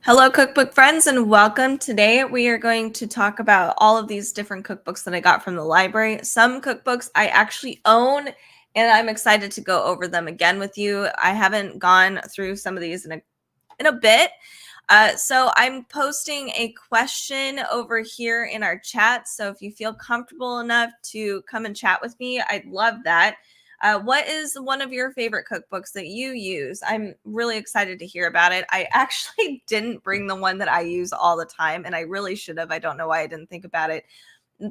Hello, cookbook friends, and welcome. Today, we are going to talk about all of these different cookbooks that I got from the library. Some cookbooks I actually own, and I'm excited to go over them again with you. I haven't gone through some of these in a bit. So I'm posting a question over here in our chat. So if you feel comfortable enough to come and chat with me, I'd love that. What is one of your favorite cookbooks that you use? I'm really excited to hear about it. I actually didn't bring the one that I use all the time, and I really should have. I don't know why I didn't think about it.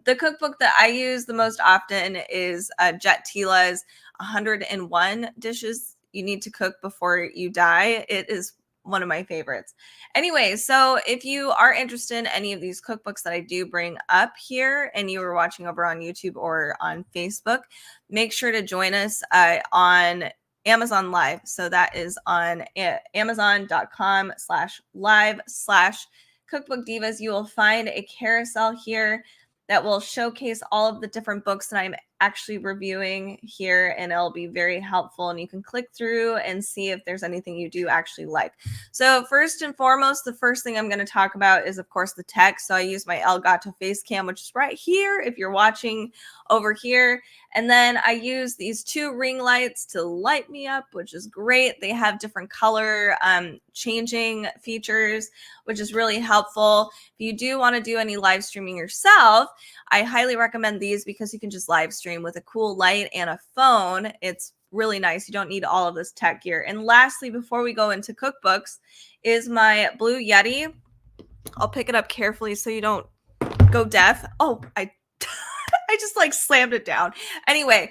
The cookbook that I use the most often is Jet Tila's 101 dishes you need to cook before you die. It is one of my favorites. Anyway, so if you are interested in any of these cookbooks that I do bring up here and you were watching over on YouTube or on Facebook, make sure to join us on Amazon Live. So that is on amazon.com/live/cookbook divas. You will find a carousel here that will showcase all of the different books that I'm actually reviewing here, and it'll be very helpful, and you can click through and see if there's anything you do actually like. So first and foremost, the first thing I'm going to talk about is, of course, the tech. So I use my Elgato face cam, which is right here if you're watching over here. And then I use these two ring lights to light me up, which is great. They have different color changing features, which is really helpful. If you do want to do any live streaming yourself, I highly recommend these because you can just live stream with a cool light and a phone. It's really nice. You don't need all of this tech gear. And lastly, before we go into cookbooks, is my Blue Yeti. I'll pick it up carefully so you don't go deaf. Oh, I just like slammed it down. Anyway,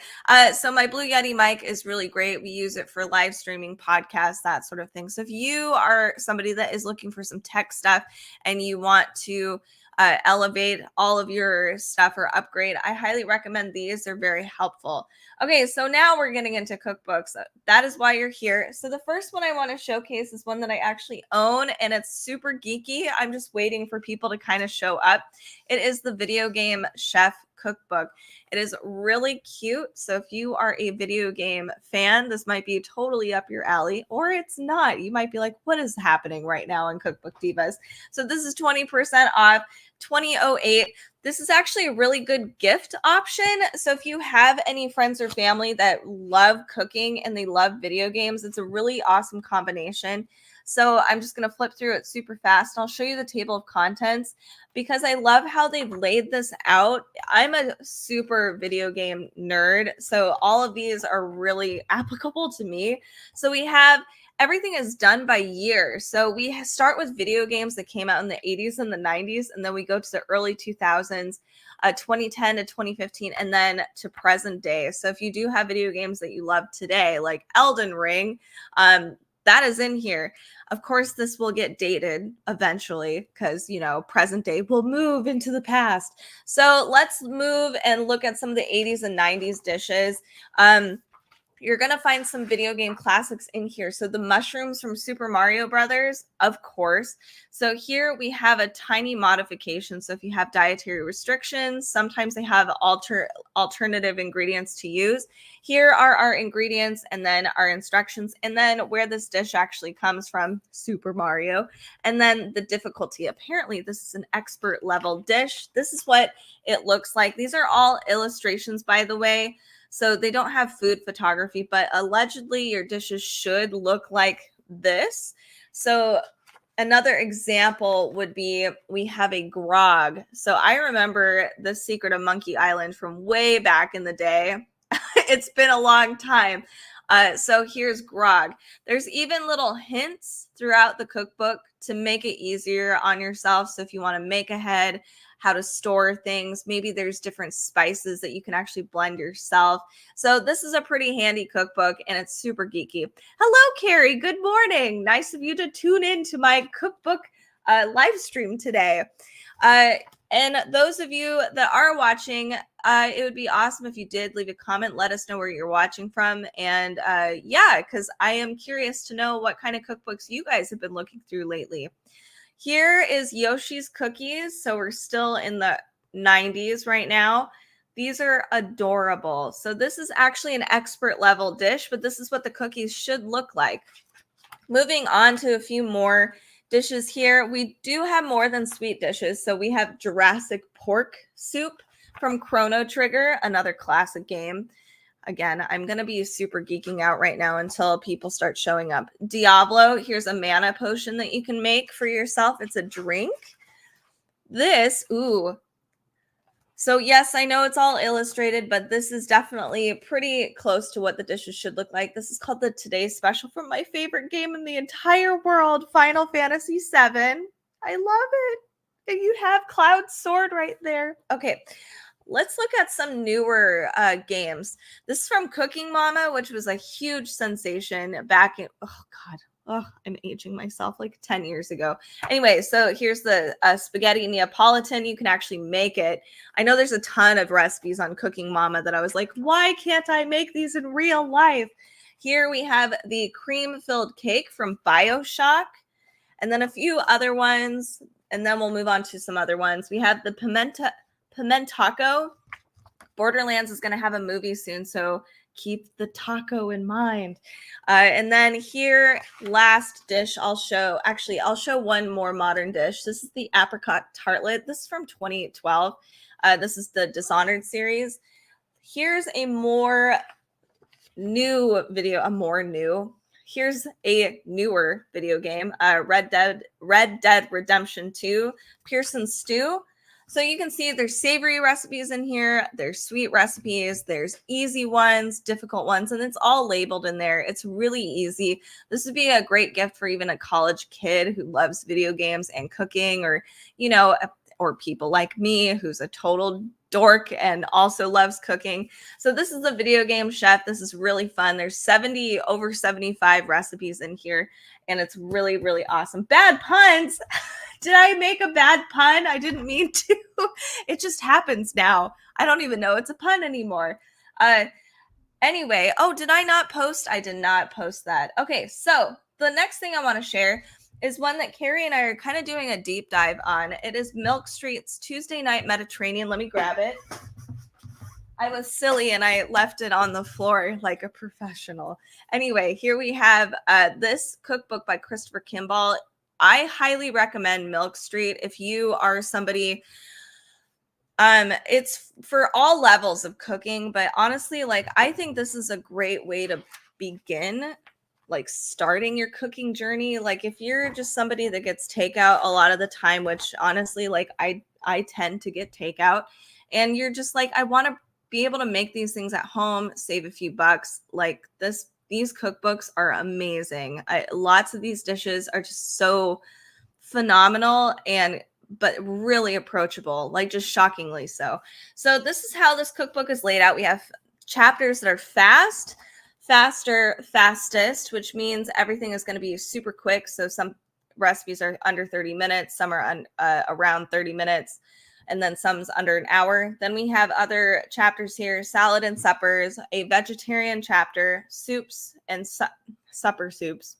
so my Blue Yeti mic is really great. We use it for live streaming, podcasts, that sort of thing. So if you are somebody that is looking for some tech stuff and you want to elevate all of your stuff or upgrade, I highly recommend these. They're very helpful. Okay, so now we're getting into cookbooks. That is why you're here. So the first one I want to showcase is one that I actually own, and it's super geeky. I'm just waiting for people to kind of show up. It is the Video Game Chef Cookbook. It is really cute. So if you are a video game fan, this might be totally up your alley, or it's not. You might be like, what is happening right now in Cookbook Divas? So this is 20% off, 2008. This is actually a really good gift option. So if you have any friends or family that love cooking and they love video games, it's a really awesome combination. So I'm just going to flip through it super fast. I'll show you the table of contents because I love how they've laid this out. I'm a super video game nerd, so all of these are really applicable to me. So we have everything is done by year. So we start with video games that came out in the 80s and the 90s, and then we go to the early 2000s, 2010 to 2015, and then to present day. So if you do have video games that you love today, like Elden Ring, that is in here. Of course, this will get dated eventually because, present day will move into the past. So let's move and look at some of the 80s and 90s dishes. You're going to find some video game classics in here. So the mushrooms from Super Mario Brothers, of course. So here we have a tiny modification. So if you have dietary restrictions, sometimes they have alternative ingredients to use. Here are our ingredients and then our instructions, and then where this dish actually comes from, Super Mario, and then the difficulty. Apparently, this is an expert level dish. This is what it looks like. These are all illustrations, by the way. So they don't have food photography, but allegedly your dishes should look like this. So another example would be we have a grog. So I remember The Secret of Monkey Island from way back in the day. It's been a long time. So here's grog. There's even little hints throughout the cookbook to make it easier on yourself. So if you want to make ahead, how to store things, maybe there's different spices that you can actually blend yourself. So this is a pretty handy cookbook, and it's super geeky. Hello, Carrie. Good morning. Nice of you to tune in to my cookbook live stream today. And those of you that are watching, it would be awesome if you did leave a comment. Let us know where you're watching from. And yeah, because I am curious to know what kind of cookbooks you guys have been looking through lately. Here is Yoshi's Cookies. So we're still in the 90s right now. These are adorable. So this is actually an expert level dish, but this is what the cookies should look like. Moving on to a few more dishes here. We do have more than sweet dishes. So we have Jurassic Pork Soup from Chrono Trigger, another classic game. Again, I'm going to be super geeking out right now until people start showing up. Diablo, here's a mana potion that you can make for yourself. It's a drink. This, ooh. So yes, I know it's all illustrated, but this is definitely pretty close to what the dishes should look like. This is called the Today's Special from my favorite game in the entire world, Final Fantasy VII. I love it. And you have Cloud's sword right there. Okay, let's look at some newer games. This is from Cooking Mama, which was a huge sensation back in, oh God, oh, I'm aging myself like 10 years ago. Anyway, so here's the spaghetti Neapolitan. You can actually make it. I know there's a ton of recipes on Cooking Mama that I was like, why can't I make these in real life? Here we have the cream-filled cake from BioShock, and then a few other ones, and then we'll move on to some other ones. We have the Pimentaco. Borderlands is going to have a movie soon, so keep the taco in mind. And then here, last dish I'll show. Actually, I'll show one more modern dish. This is the apricot tartlet. This is from 2012. This is the Dishonored series. Here's a more new video, Here's a newer video game, Red Dead Redemption 2, Pearson Stew. So you can see there's savory recipes in here, there's sweet recipes, there's easy ones, difficult ones, and it's all labeled in there. It's really easy. This would be a great gift for even a college kid who loves video games and cooking, or, you know, or people like me who's a total dork and also loves cooking. So this is a video game chef. This is really fun. There's over 75 recipes in here, and it's really, really awesome. Bad puns. Did I make a bad pun? I didn't mean to. It just happens now. I don't even know it's a pun anymore. Anyway, oh, did I not post? I did not post that. Okay, so the next thing I want to share is one that Carrie and I are kind of doing a deep dive on. It is Milk Street's Tuesday Night Mediterranean. Let me grab it. I was silly and I left it on the floor like a professional. Anyway, here we have this cookbook by Christopher Kimball. I highly recommend Milk Street if you are somebody. It's for all levels of cooking, but honestly, like, I think this is a great way to begin, like, starting your cooking journey. Like, if you're just somebody that gets takeout a lot of the time, which honestly, like, I tend to get takeout, and you're just like, I want to be able to make these things at home, save a few bucks. Like, these cookbooks are amazing. Lots of these dishes are just so phenomenal, but really approachable, like just shockingly so. So this is how this cookbook is laid out. We have chapters that are fast, faster, fastest, which means everything is going to be super quick. So some recipes are under 30 minutes, some are around 30 minutes, and then some's under an hour. Then we have other chapters here: salad and suppers, a vegetarian chapter, soups and supper soups.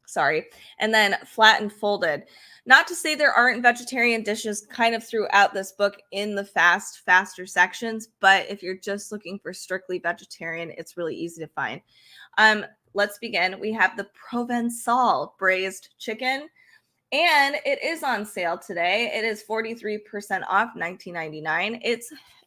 Sorry. And then flat and folded. Not to say there aren't vegetarian dishes kind of throughout this book in the faster sections, but if you're just looking for strictly vegetarian, it's really easy to find. Let's begin. We have the Provençal braised chicken, and it is on sale today. It is 43% off, $19.99.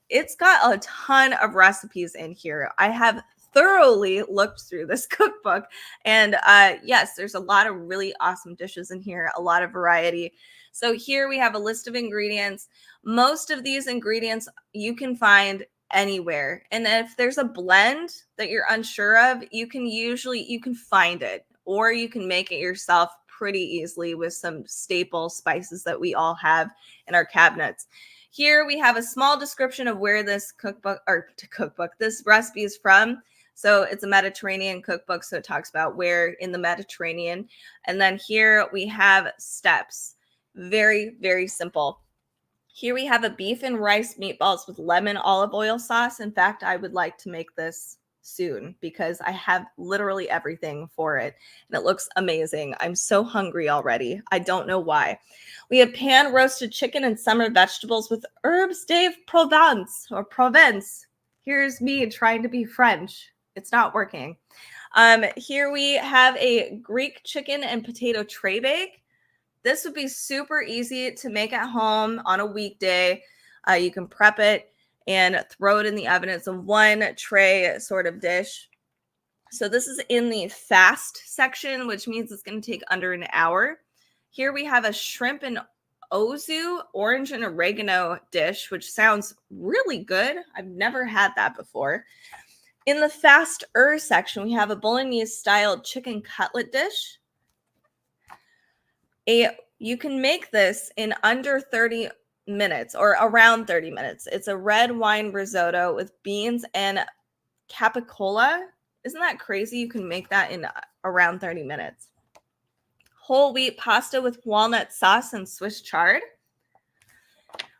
It's got a ton of recipes in here. I have thoroughly looked through this cookbook, and yes, there's a lot of really awesome dishes in here, a lot of variety. So here we have a list of ingredients. Most of these ingredients you can find anywhere, and if there's a blend that you're unsure of, you can find it, or you can make it yourself pretty easily with some staple spices that we all have in our cabinets. Here we have a small description of where this this recipe is from. So it's a Mediterranean cookbook, so it talks about where in the Mediterranean. And then here we have steps. Very, very simple. Here we have a beef and rice meatballs with lemon olive oil sauce. In fact, I would like to make this soon because I have literally everything for it, and it looks amazing. I'm so hungry already. I don't know why. We have pan roasted chicken and summer vegetables with herbes de Provence or Provence. Here's me trying to be French. It's not working. Here we have a Greek chicken and potato tray bake. This would be super easy to make at home on a weekday. You can prep it and throw it in the oven. It's a one tray sort of dish. So this is in the fast section, which means it's going to take under an hour. Here we have a shrimp and ozu orange and oregano dish, which sounds really good. I've never had that before. In the faster section, we have a bolognese style chicken cutlet dish. You can make this in under 30 minutes or around 30 minutes. It's a red wine risotto with beans and capicola. Isn't that crazy? You can make that in around 30 minutes. Whole wheat pasta with walnut sauce and Swiss chard.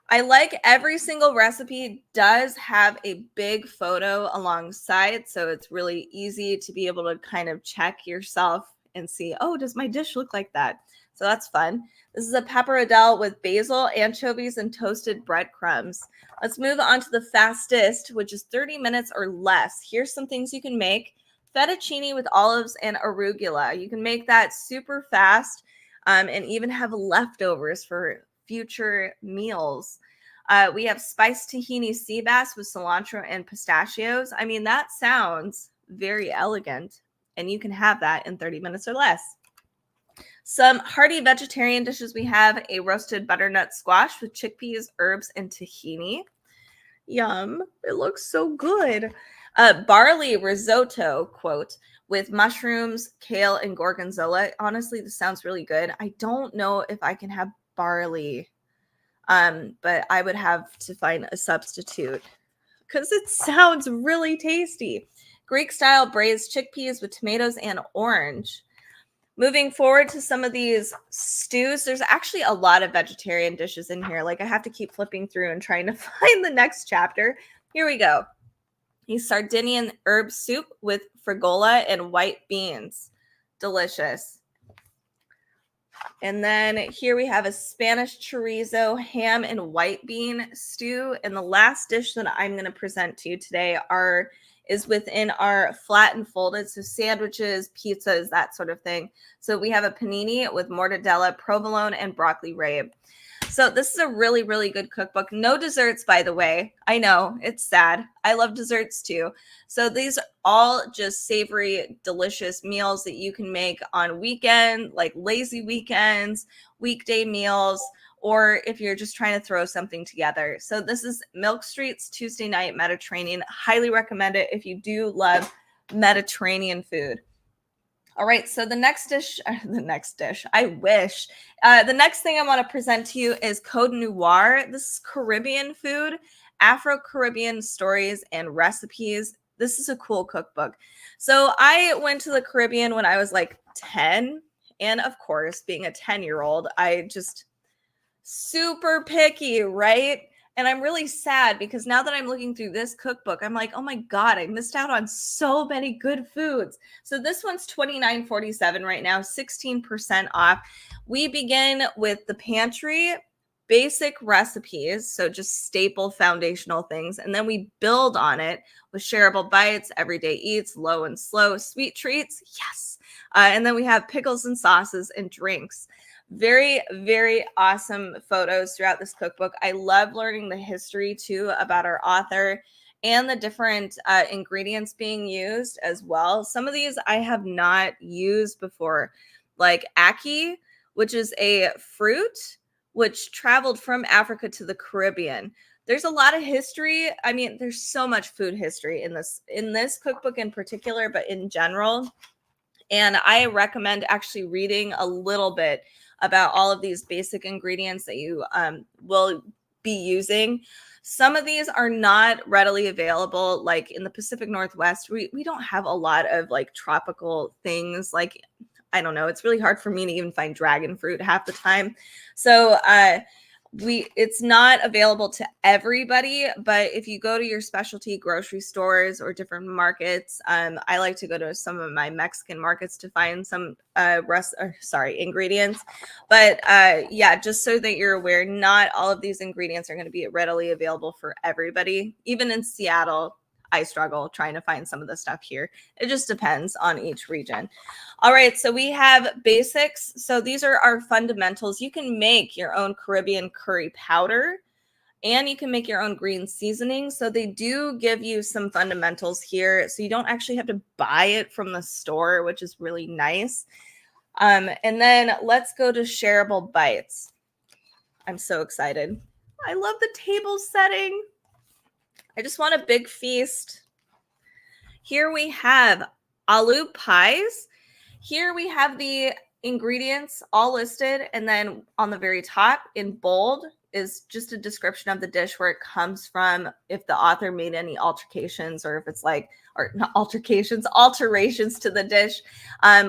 I like every single recipe does have a big photo alongside, so it's really easy to be able to kind of check yourself and see, oh, does my dish look like that? So that's fun. This is a pappardelle with basil, anchovies, and toasted breadcrumbs. Let's move on to the fastest, which is 30 minutes or less. Here's some things you can make. Fettuccine with olives and arugula. You can make that super fast and even have leftovers for future meals. We have spiced tahini sea bass with cilantro and pistachios. I mean, that sounds very elegant, and you can have that in 30 minutes or less. Some hearty vegetarian dishes. We have a roasted butternut squash with chickpeas, herbs, and tahini. Yum. It looks so good. Barley risotto, quote, with mushrooms, kale, and gorgonzola. Honestly, this sounds really good. I don't know if I can have barley, but I would have to find a substitute because it sounds really tasty. Greek-style braised chickpeas with tomatoes and orange. Moving forward to some of these stews, there's actually a lot of vegetarian dishes in here. Like I have to keep flipping through and trying to find the next chapter. Here we go. A Sardinian herb soup with frigola and white beans. Delicious. And then here we have a Spanish chorizo, ham, and white bean stew. And the last dish that I'm going to present to you today is within our flat and folded, so sandwiches, pizzas, that sort of thing. So we have a panini with mortadella, provolone, and broccoli rabe. So this is a really, really good cookbook. No desserts, by the way. I know, it's sad. I love desserts too. So these are all just savory, delicious meals that you can make on weekend, like lazy weekends, weekday meals, or if you're just trying to throw something together. So this is Milk Street's Tuesday Night Mediterranean. Highly recommend it if you do love Mediterranean food. All right, so the next dish, I wish. The next thing I want to present to you is Code Noir. This is Caribbean food, Afro-Caribbean stories and recipes. This is a cool cookbook. So I went to the Caribbean when I was like 10. And of course, being a 10-year-old, I just super picky, right? And I'm really sad because now that I'm looking through this cookbook, I'm like, oh my God, I missed out on so many good foods. So this one's $29.47 right now, 16% off. We begin with the pantry, basic recipes, so just staple foundational things. And then we build on it with shareable bites, everyday eats, low and slow, sweet treats. Yes. And then we have pickles and sauces and drinks. Very, very awesome photos throughout this cookbook. I love learning the history too about our author and the different ingredients being used as well. Some of these I have not used before, like ackee, which is a fruit which traveled from Africa to the Caribbean. There's a lot of history. I mean, there's so much food history in this cookbook in particular, but in general. And I recommend actually reading a little bit about all of these basic ingredients that you will be using. Some of these are not readily available. Like in the Pacific Northwest, we don't have a lot of like tropical things. Like, I don't know, it's really hard for me to even find dragon fruit half the time. So it's not available to everybody, but if you go to your specialty grocery stores or different markets, I like to go to some of my Mexican markets to find some ingredients. But yeah, just so that you're aware, not all of these ingredients are going to be readily available for everybody. Even in Seattle, I struggle trying to find some of the stuff here. It just depends on each region. All right, so we have basics. So these are our fundamentals. You can make your own Caribbean curry powder, and you can make your own green seasoning. So they do give you some fundamentals here. So you don't actually have to buy it from the store, which is really nice. And then let's go to shareable bites. I'm so excited. I love the table setting. I just want a big feast. Here we have aloo pies. Here we have the ingredients all listed. And then on the very top in bold is just a description of the dish, where it comes from, if the author made any alterations, or if it's like, or not alterations, alterations to the dish,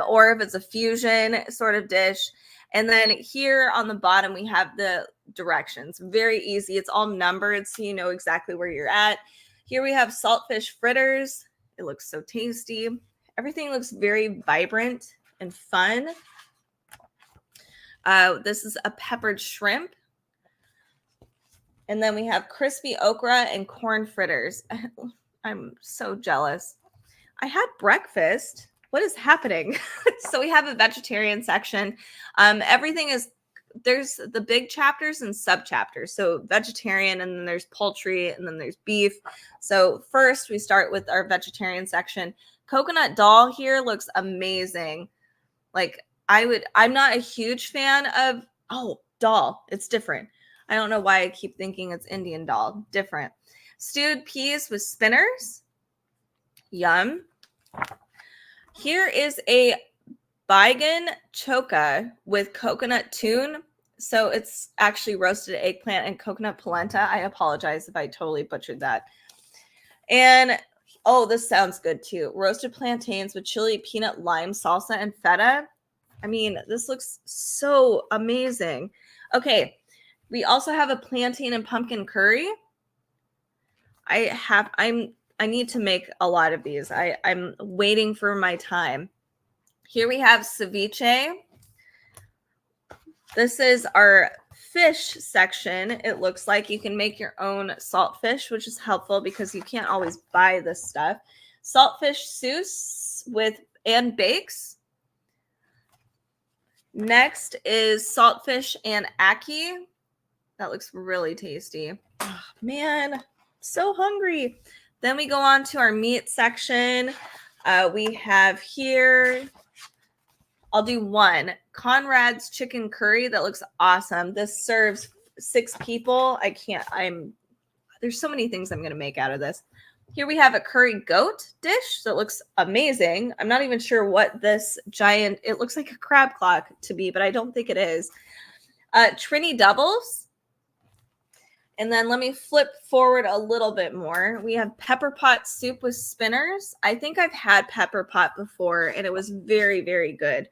or if it's a fusion sort of dish. And then here on the bottom, we have the directions. Very easy. It's all numbered, so you know exactly where you're at. Here we have saltfish fritters. It looks so tasty. Everything looks very vibrant and fun. This is a peppered shrimp. And then we have crispy okra and corn fritters. I'm so jealous. I had breakfast. What is happening? So we have a vegetarian section. Everything is, there's the big chapters and sub-chapters. So vegetarian, and then there's poultry, and then there's beef. So first we start with our vegetarian section. Coconut dal here looks amazing. Like I'm not a huge fan of, dal. It's different. I don't know why I keep thinking it's Indian dal. Different. Stewed peas with spinners. Yum. Here is a baigan choka with coconut tune. So it's actually roasted eggplant and coconut polenta. I apologize if I totally butchered that. And this sounds good too. Roasted plantains with chili, peanut, lime, salsa, and feta. I mean, this looks so amazing. Okay. We also have a plantain and pumpkin curry. I need to make a lot of these. I'm waiting for my time. Here we have ceviche. This is our fish section. It looks like you can make your own saltfish, which is helpful because you can't always buy this stuff. Saltfish sauce and bakes. Next is saltfish and ackee. That looks really tasty. Oh, man, so hungry. Then we go on to our meat section. We have here, I'll do one, Conrad's chicken curry. That looks awesome. This serves 6 people. There's so many things I'm going to make out of this. Here we have a curry goat dish that looks amazing. I'm not even sure what this giant, it looks like a crab claw to be, but I don't think it is. Trini doubles. And then let me flip forward a little bit more. We have pepper pot soup with spinners. I think I've had pepper pot before, and it was very, very good.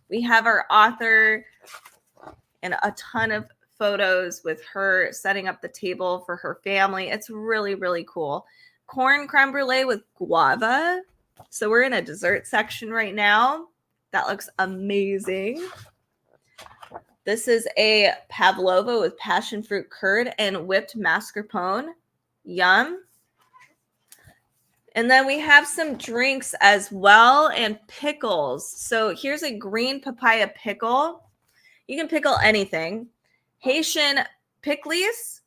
We have our author and a ton of photos with her setting up the table for her family. It's really, really cool. Corn creme brulee with guava. So we're in a dessert section right now. That looks amazing. This is a pavlova with passion fruit curd and whipped mascarpone. Yum. And then we have some drinks as well and pickles. So here's a green papaya pickle. You can pickle anything. Haitian pickles.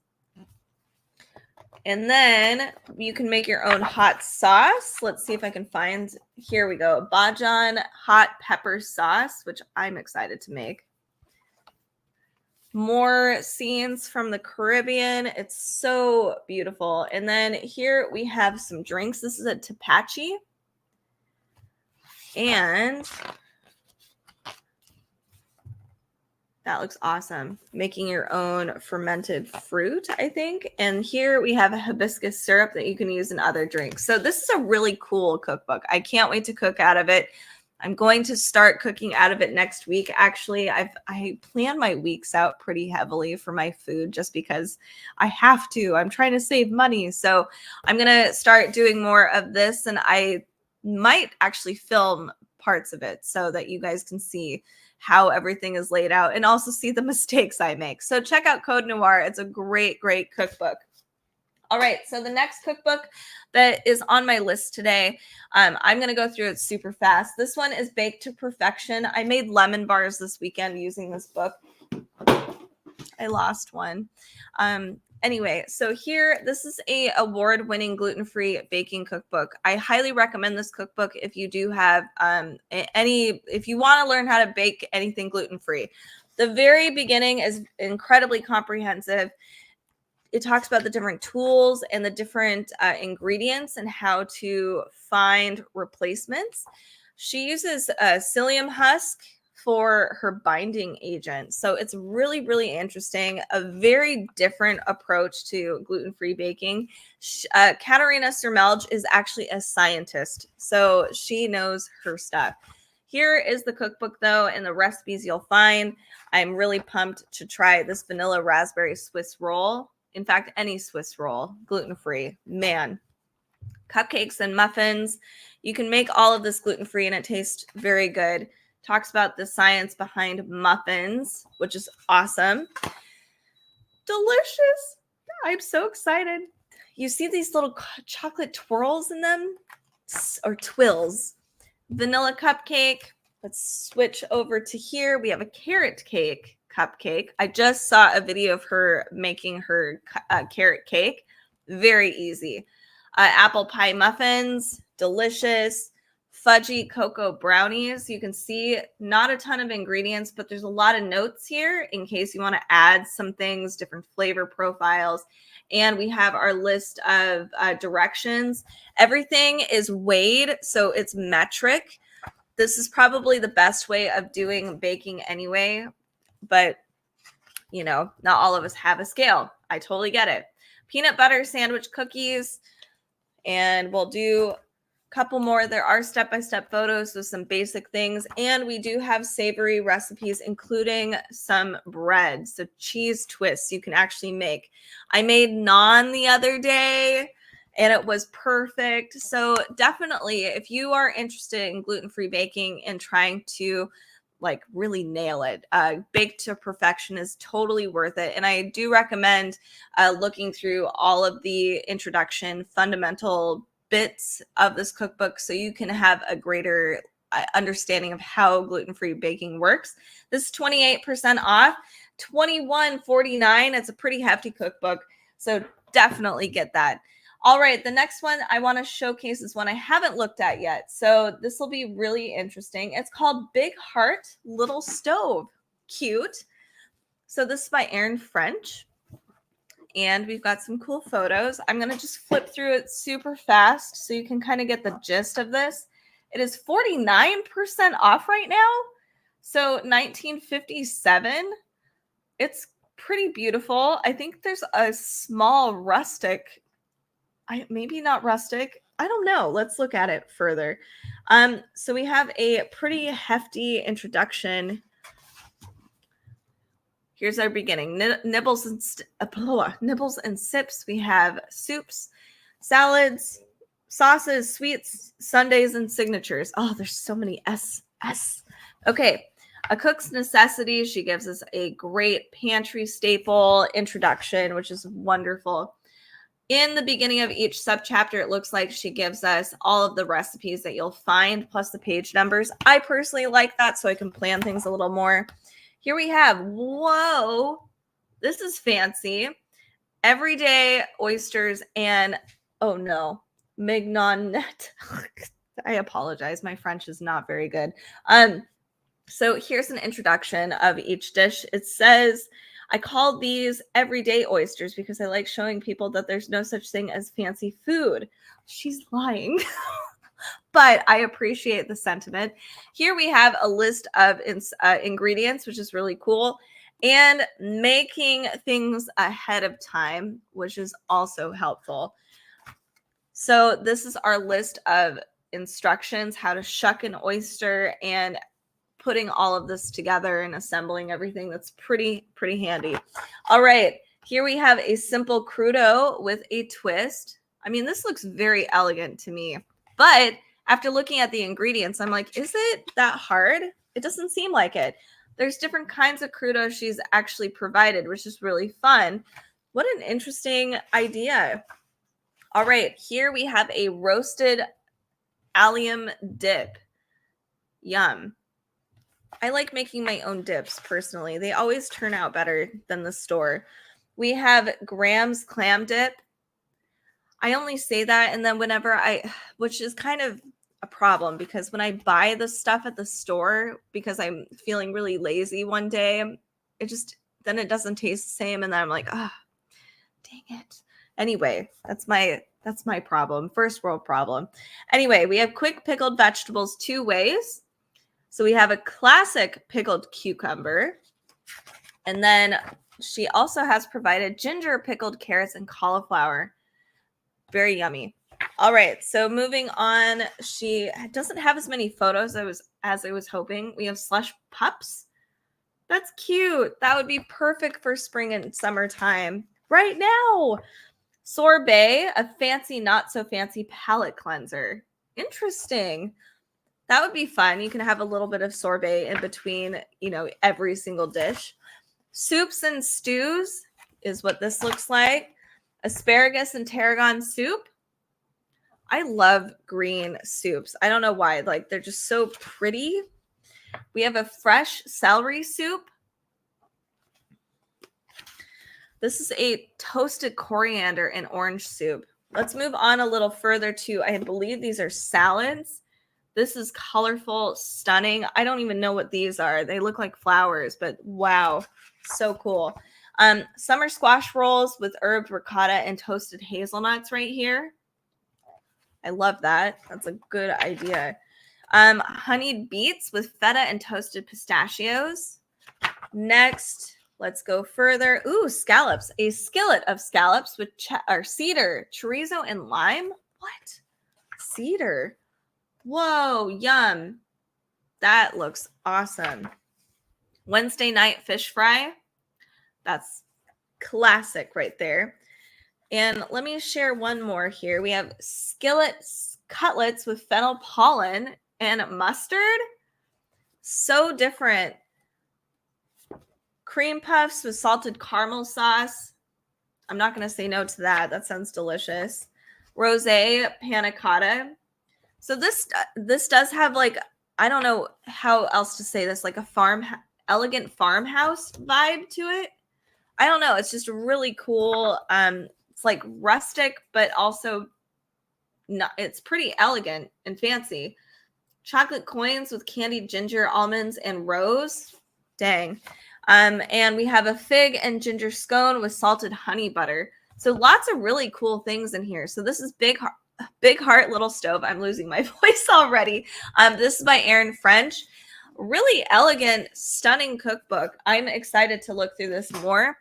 And then you can make your own hot sauce. Let's see if I can find, here we go. Bajan hot pepper sauce, which I'm excited to make. More scenes from the Caribbean. It's so beautiful. And then here we have some drinks. This is a tapachi. And that looks awesome. Making your own fermented fruit, I think. And here we have a hibiscus syrup that you can use in other drinks. So this is a really cool cookbook. I can't wait to cook out of it. I'm going to start cooking out of it next week. Actually, I plan my weeks out pretty heavily for my food just because I have to. I'm trying to save money. So I'm going to start doing more of this, and I might actually film parts of it so that you guys can see how everything is laid out and also see the mistakes I make. So check out Code Noir. It's a great, great cookbook. All right, so the next cookbook that is on my list today, I'm going to go through it super fast. This one is Baked to Perfection. I made lemon bars this weekend using this book. I lost one. Anyway, so here, this is a award-winning gluten-free baking cookbook. I highly recommend this cookbook if you do have if you want to learn how to bake anything gluten-free. The very beginning is incredibly comprehensive. It talks about the different tools and the different ingredients and how to find replacements. She uses psyllium husk for her binding agent. So it's really, really interesting. A very different approach to gluten-free baking. Katarina Surmelj is actually a scientist, so she knows her stuff. Here is the cookbook, though, and the recipes you'll find. I'm really pumped to try this vanilla raspberry Swiss roll. In fact, any Swiss roll, gluten-free, man. Cupcakes and muffins. You can make all of this gluten-free and it tastes very good. Talks about the science behind muffins, which is awesome. Delicious. I'm so excited. You see these little chocolate twirls in them? Or twills. Vanilla cupcake. Let's switch over to here. We have a carrot cake cupcake. I just saw a video of her making her carrot cake. Very easy. Apple pie muffins, delicious. Fudgy cocoa brownies. You can see not a ton of ingredients, but there's a lot of notes here in case you want to add some things, different flavor profiles. And we have our list of directions. Everything is weighed, so it's metric. This is probably the best way of doing baking anyway, but you know, not all of us have a scale. I totally get it. Peanut butter sandwich cookies, and we'll do a couple more. There are step-by-step photos with some basic things, and we do have savory recipes, including some bread. So cheese twists you can actually make. I made naan the other day, and it was perfect. So definitely, if you are interested in gluten-free baking and trying to like really nail it, Baked to Perfection is totally worth it. And I do recommend looking through all of the introduction fundamental bits of this cookbook so you can have a greater understanding of how gluten-free baking works. This is 28% off, $21.49. It's a pretty hefty cookbook, so definitely get that. All right, the next one I want to showcase is one I haven't looked at yet. So this will be really interesting. It's called Big Heart Little Stove. Cute. So this is by Erin French. And we've got some cool photos. I'm going to just flip through it super fast so you can kind of get the gist of this. It is 49% off right now. So 1957. It's pretty beautiful. I think there's a small rustic, maybe not rustic. I don't know. Let's look at it further. So we have a pretty hefty introduction. Here's our beginning. Nibbles and sips. We have soups, salads, sauces, sweets, sundaes, and signatures. Oh, there's so many S. Okay. A Cook's Necessity. She gives us a great pantry staple introduction, which is wonderful. In the beginning of each subchapter, it looks like she gives us all of the recipes that you'll find, plus the page numbers. I personally like that so I can plan things a little more. Here we have, whoa, this is fancy. Everyday oysters and, oh no, mignonette. I apologize. My French is not very good. So here's an introduction of each dish. It says, I call these everyday oysters because I like showing people that there's no such thing as fancy food. She's lying. But I appreciate the sentiment. Here we have a list of ingredients, which is really cool, and making things ahead of time, which is also helpful. So this is our list of instructions, how to shuck an oyster, and putting all of this together and assembling everything. That's pretty handy. All right, here we have a simple crudo with a twist. I mean, this looks very elegant to me, but after looking at the ingredients, I'm like, is it that hard? It doesn't seem like it. There's different kinds of crudo she's actually provided, which is really fun. What an interesting idea. All right, here we have a roasted allium dip. Yum. I like making my own dips personally. They always turn out better than the store. We have Graham's clam dip. I only say that, and then which is kind of a problem because when I buy the stuff at the store because I'm feeling really lazy one day, then it doesn't taste the same, and then I'm like, ah, dang it. Anyway, that's my problem. First world problem. Anyway, we have quick pickled vegetables 2 ways. So we have a classic pickled cucumber, and then she also has provided ginger pickled carrots and cauliflower. Very yummy. All right, so moving on, she doesn't have as many photos as I was hoping. We have slush pups. That's cute. That would be perfect for spring and summertime right now. Sorbet, a fancy, not so fancy palate cleanser. Interesting. That would be fun. You can have a little bit of sorbet in between, every single dish. Soups and stews is what this looks like. Asparagus and tarragon soup. I love green soups. I don't know why. Like, they're just so pretty. We have a fresh celery soup. This is a toasted coriander and orange soup. Let's move on a little further to, I believe these are salads. This is colorful, stunning. I don't even know what these are. They look like flowers, but wow, so cool. Summer squash rolls with herbed ricotta and toasted hazelnuts right here. I love that. That's a good idea. Honeyed beets with feta and toasted pistachios. Next, let's go further. Ooh, scallops. A skillet of scallops with cedar, chorizo, and lime. What? Cedar. Whoa, yum. That looks awesome. Wednesday night fish fry. That's classic right there. And let me share one more here. We have skillet cutlets with fennel pollen and mustard. So different. Cream puffs with salted caramel sauce. I'm not going to say no to that. That sounds delicious. Rosé panna cotta. So this does have, like, I don't know how else to say this, like a elegant farmhouse vibe to it. I don't know. It's just really cool. It's like rustic, but also it's pretty elegant and fancy. Chocolate coins with candied ginger, almonds, and rose. Dang. And we have a fig and ginger scone with salted honey butter. So lots of really cool things in here. So this is Big Heart Little Stove. I'm losing my voice already. This is by Erin French. Really elegant, stunning cookbook. I'm excited to look through this more,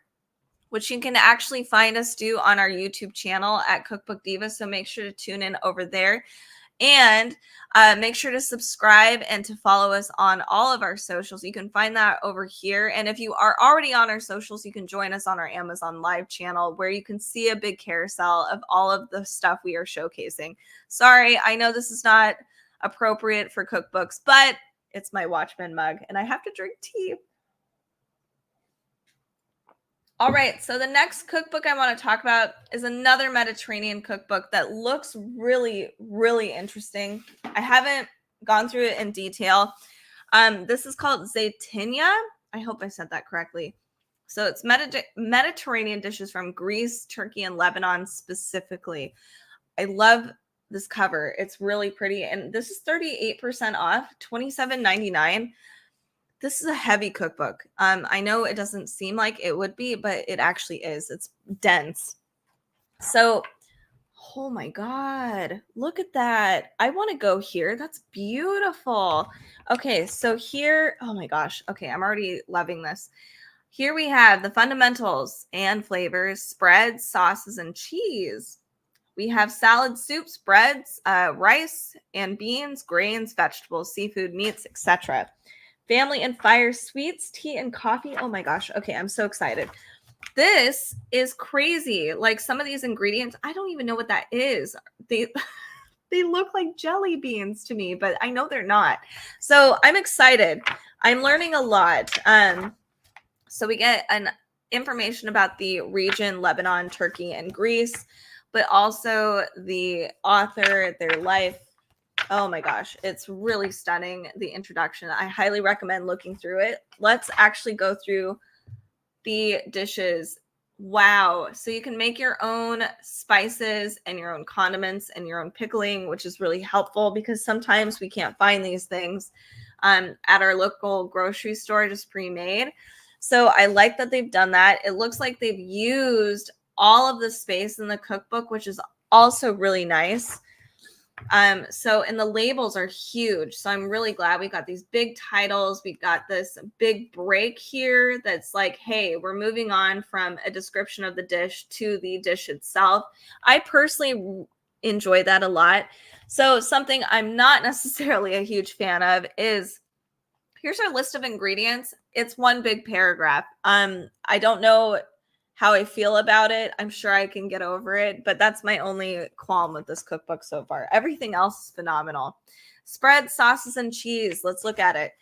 which you can actually find us do on our YouTube channel at Cookbook Diva. So make sure to tune in over there. And make sure to subscribe and to follow us on all of our socials. You can find that over here. And if you are already on our socials, you can join us on our Amazon Live channel where you can see a big carousel of all of the stuff we are showcasing. Sorry, I know this is not appropriate for cookbooks, but it's my Watchman mug and I have to drink tea. All right, so the next cookbook I want to talk about is another Mediterranean cookbook that looks really, really interesting. I haven't gone through it in detail. This is called Zeytinya. I hope I said that correctly. So it's Mediterranean dishes from Greece, Turkey, and Lebanon specifically. I love this cover. It's really pretty. And this is 38% off, $27.99. This is a heavy cookbook. I know it doesn't seem like it would be, but it actually is. It's dense. So, oh my God, look at that. I want to go here. That's beautiful. Okay, so here, oh my gosh. Okay, I'm already loving this. Here we have the fundamentals and flavors, spreads, sauces, and cheese. We have salad, soups, breads, rice and beans, grains, vegetables, seafood, meats, etc. Family and fire sweets, tea and coffee. Oh my gosh. Okay, I'm so excited. This is crazy. Like some of these ingredients, I don't even know what that is. They look like jelly beans to me, but I know they're not. So I'm excited. I'm learning a lot. So we get information about the region, Lebanon, Turkey, and Greece, but also the author, their life. Oh my gosh, it's really stunning, the introduction. I highly recommend looking through it. Let's actually go through the dishes. Wow. So you can make your own spices and your own condiments and your own pickling, which is really helpful because sometimes we can't find these things at our local grocery store just pre-made. So I like that they've done that. It looks like they've used all of the space in the cookbook, which is also really nice. And the labels are huge. So I'm really glad we got these big titles. We got this big break here that's like, hey, we're moving on from a description of the dish to the dish itself. I personally enjoy that a lot. So something I'm not necessarily a huge fan of is, here's our list of ingredients. It's one big paragraph. I don't know how I feel about it. I'm sure I can get over it, but that's my only qualm with this cookbook so far. Everything else is phenomenal. Spread, sauces, and cheese. Let's look at it.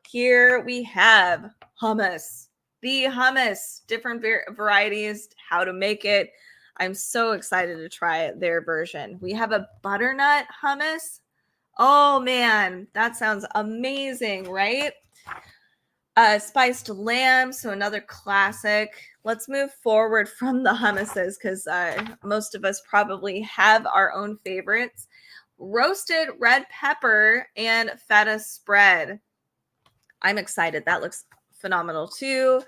Here we have hummus. The hummus, different varieties, how to make it. I'm so excited to try their version. We have a butternut hummus. Oh man, that sounds amazing, right? Spiced lamb, so another classic. Let's move forward from the hummuses because most of us probably have our own favorites. Roasted red pepper and feta spread. I'm excited. That looks phenomenal too.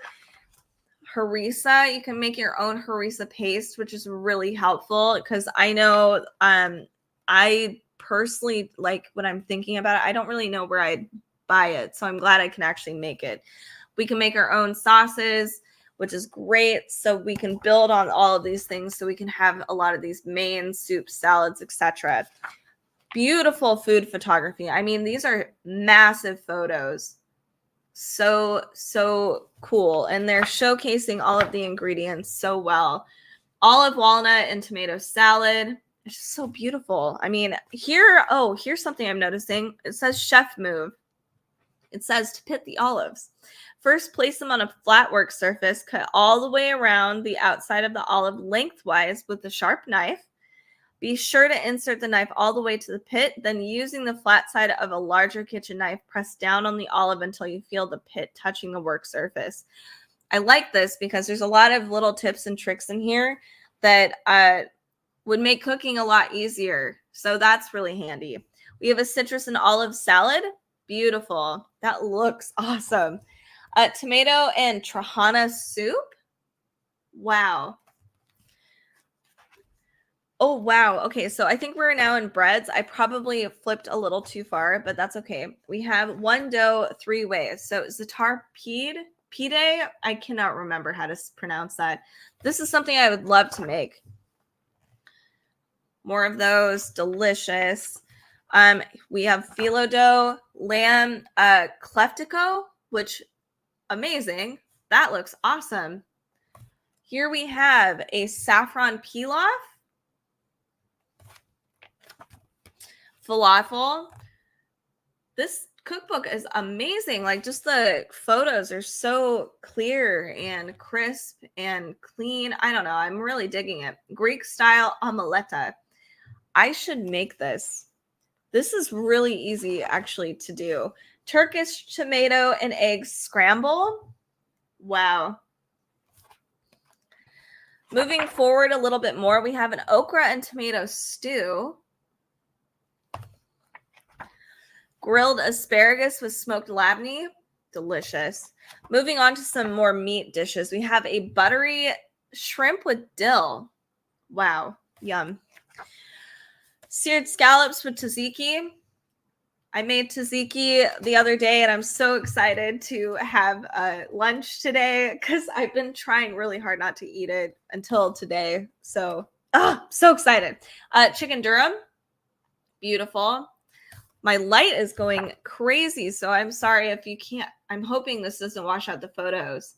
Harissa, you can make your own harissa paste, which is really helpful because I know I personally, like when I'm thinking about it, I don't really know where I'd buy it. So I'm glad I can actually make it. We can make our own sauces, which is great. So we can build on all of these things so we can have a lot of these main soups, salads, etc. Beautiful food photography. I mean, these are massive photos. So cool. And they're showcasing all of the ingredients so well. Olive, walnut, and tomato salad. It's just so beautiful. I mean, here's something I'm noticing. It says chef move. It says to pit the olives. First, place them on a flat work surface. Cut all the way around the outside of the olive lengthwise with a sharp knife. Be sure to insert the knife all the way to the pit. Then, using the flat side of a larger kitchen knife, press down on the olive until you feel the pit touching the work surface. I like this because there's a lot of little tips and tricks in here that would make cooking a lot easier. So that's really handy. We have a citrus and olive salad. Beautiful. That looks awesome. Tomato and trahana soup. Wow. Oh, wow. Okay, so I think we're now in breads. I probably flipped a little too far, but that's okay. We have one dough, 3 ways. So zatar pide, I cannot remember how to pronounce that. This is something I would love to make. More of those. Delicious. We have phyllo dough, lamb cleftico, which amazing. That looks awesome. Here we have a saffron pilaf, falafel. This cookbook is amazing. Like, just the photos are so clear and crisp and clean. I don't know. I'm really digging it. Greek style omeletta. I should make this. This is really easy actually to do. Turkish tomato and egg scramble. Wow. Moving forward a little bit more, we have an okra and tomato stew. Grilled asparagus with smoked labneh. Delicious. Moving on to some more meat dishes. We have a buttery shrimp with dill. Wow. Yum. Seared scallops with tzatziki. I made tzatziki the other day, and I'm so excited to have lunch today because I've been trying really hard not to eat it until today. So excited. Chicken durum. Beautiful. My light is going crazy, so I'm sorry if you can't. I'm hoping this doesn't wash out the photos.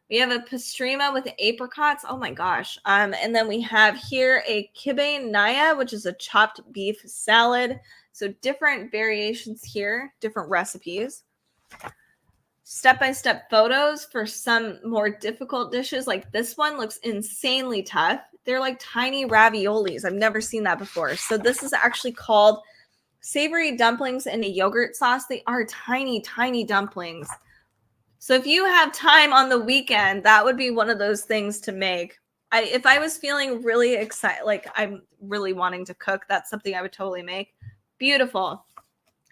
We have a pastrima with apricots. Oh my gosh. And then we have here a kibbeh naya, which is a chopped beef salad. So different variations here, different recipes. step-by-step photos for some more difficult dishes. Like this one looks insanely tough. They're like tiny raviolis. I've never seen that before. So this is actually called savory dumplings in a yogurt sauce. They are tiny, tiny dumplings. So if you have time on the weekend, that would be one of those things to make. If I was feeling really excited, like I'm really wanting to cook, that's something I would totally make. Beautiful.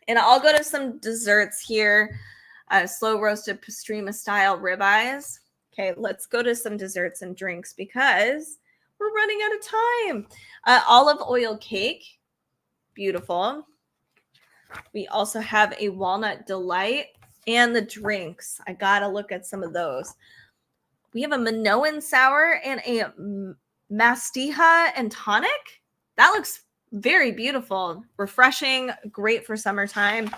And I'll go to some desserts here. Slow roasted pastrima style ribeyes. Okay, let's go to some desserts and drinks because we're running out of time. Olive oil cake. Beautiful. We also have a walnut delight and the drinks. I gotta look at some of those. We have a Minoan sour and a Mastiha and tonic. That looks very beautiful, refreshing, great for summertime.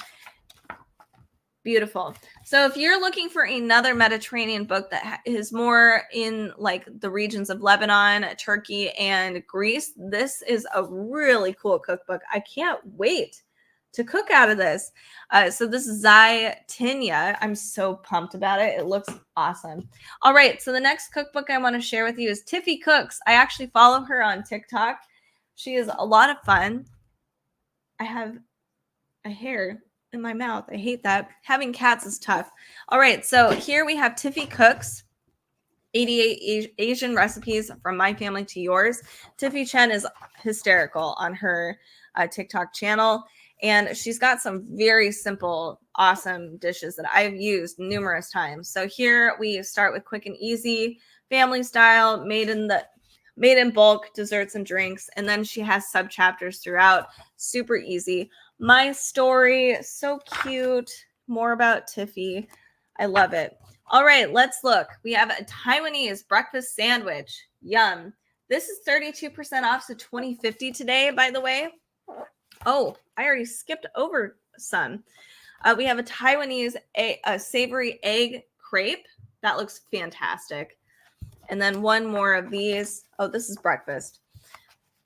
Beautiful. So if you're looking for another Mediterranean book that is more in like the regions of Lebanon, Turkey, and Greece, this is a really cool cookbook. I can't wait to cook out of this. So this is Zytinia. I'm so pumped about it. It looks awesome. All right. So the next cookbook I want to share with you is Tiffy Cooks. I actually follow her on TikTok. She is a lot of fun. I have a hair in my mouth. I hate that. Having cats is tough. All right. So here we have Tiffy Cooks. 88 Asian recipes from my family to yours. Tiffy Chen is hysterical on her TikTok channel. And she's got some very simple, awesome dishes that I've used numerous times. So here we start with quick and easy, family style, made in bulk, desserts and drinks. And then she has sub chapters throughout. Super easy. My story, so cute. More about Tiffy. I love it. All right, let's look. We have a Taiwanese breakfast sandwich. Yum. This is 32% off, so $20.50 today, by the way. Oh, I already skipped over some. We have a Taiwanese a savory egg crepe. That looks fantastic. And then one more of these. Oh, this is breakfast.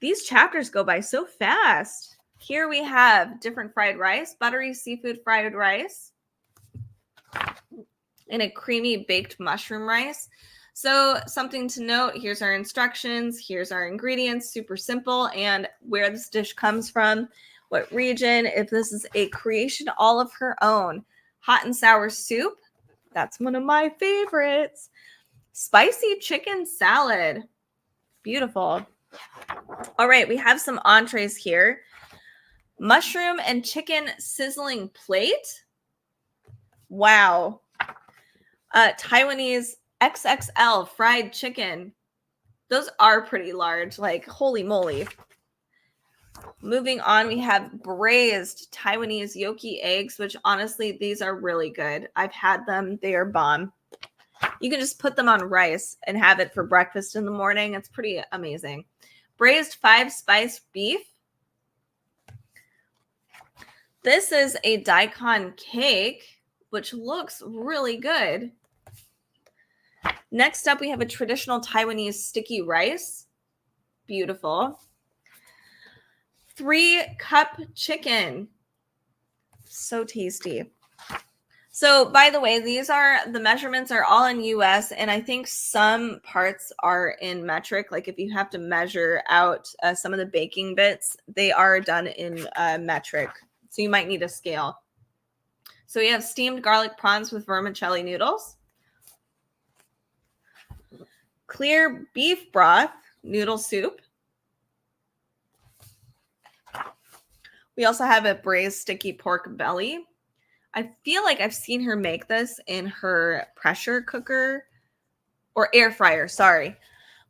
These chapters go by so fast. Here we have different fried rice, buttery seafood fried rice, and a creamy baked mushroom rice. So something to note, here's our instructions, here's our ingredients, super simple, and where this dish comes from, what region, if this is a creation all of her own. Hot and sour soup, that's one of my favorites. Spicy chicken salad, beautiful. All right, we have some entrees here. Mushroom and chicken sizzling plate. Wow. Taiwanese XXL fried chicken. Those are pretty large, like holy moly. Moving on, we have braised Taiwanese yoki eggs, which honestly, these are really good. I've had them. They are bomb. You can just put them on rice and have it for breakfast in the morning. It's pretty amazing. Braised 5-spice beef. This is a daikon cake, which looks really good. Next up, we have a traditional Taiwanese sticky rice. Beautiful. 3-cup chicken. So tasty. So, by the way, the measurements are all in US, and I think some parts are in metric. Like if you have to measure out some of the baking bits, they are done in metric. So you might need a scale. So we have steamed garlic prawns with vermicelli noodles. Clear beef broth noodle soup. We also have a braised sticky pork belly. I feel like I've seen her make this in her pressure cooker or air fryer, sorry.